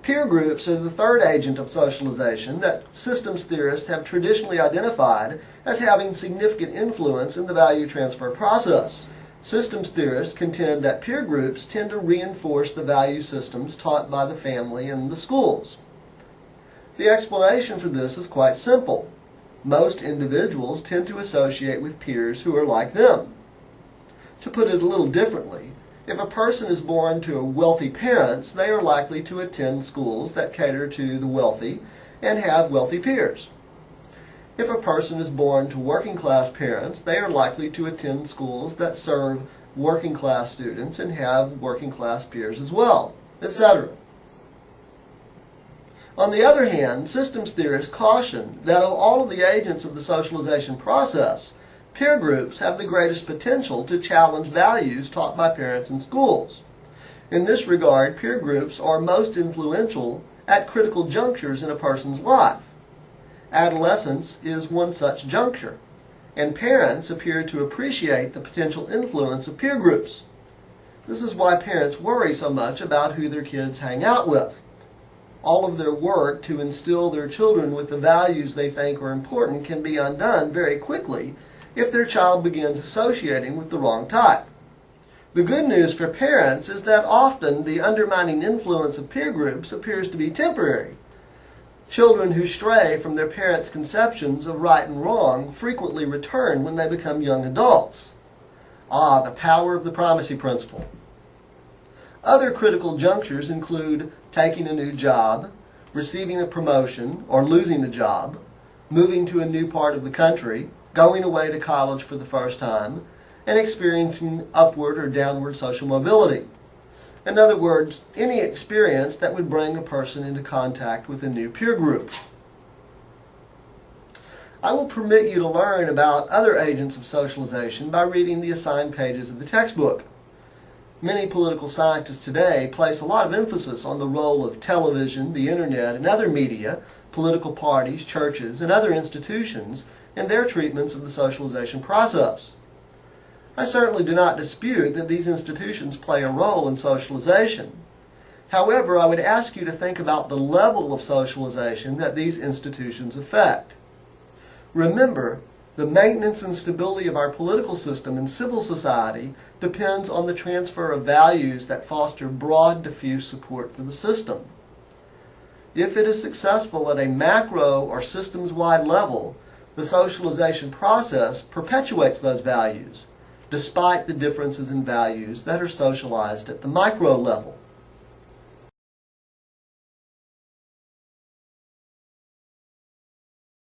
Peer groups are the third agent of socialization that systems theorists have traditionally identified as having significant influence in the value transfer process. Systems theorists contend that peer groups tend to reinforce the value systems taught by the family and the schools. The explanation for this is quite simple. Most individuals tend to associate with peers who are like them. To put it a little differently, if a person is born to wealthy parents, they are likely to attend schools that cater to the wealthy and have wealthy peers. If a person is born to working class parents, they are likely to attend schools that serve working class students and have working class peers as well, etc. On the other hand, systems theorists caution that of all of the agents of the socialization process, peer groups have the greatest potential to challenge values taught by parents and schools. In this regard, peer groups are most influential at critical junctures in a person's life. Adolescence is one such juncture, and parents appear to appreciate the potential influence of peer groups. This is why parents worry so much about who their kids hang out with. All of their work to instill their children with the values they think are important can be undone very quickly if their child begins associating with the wrong type. The good news for parents is that often the undermining influence of peer groups appears to be temporary. Children who stray from their parents' conceptions of right and wrong frequently return when they become young adults. Ah, the power of the primacy principle. Other critical junctures include taking a new job, receiving a promotion or losing a job, moving to a new part of the country, going away to college for the first time, and experiencing upward or downward social mobility. In other words, any experience that would bring a person into contact with a new peer group. I will permit you to learn about other agents of socialization by reading the assigned pages of the textbook. Many political scientists today place a lot of emphasis on the role of television, the internet, and other media, political parties, churches, and other institutions in their treatments of the socialization process. I certainly do not dispute that these institutions play a role in socialization. However, I would ask you to think about the level of socialization that these institutions affect. Remember, the maintenance and stability of our political system and civil society depends on the transfer of values that foster broad, diffuse support for the system. If it is successful at a macro or systems-wide level, the socialization process perpetuates those values, despite the differences in values that are socialized at the micro level.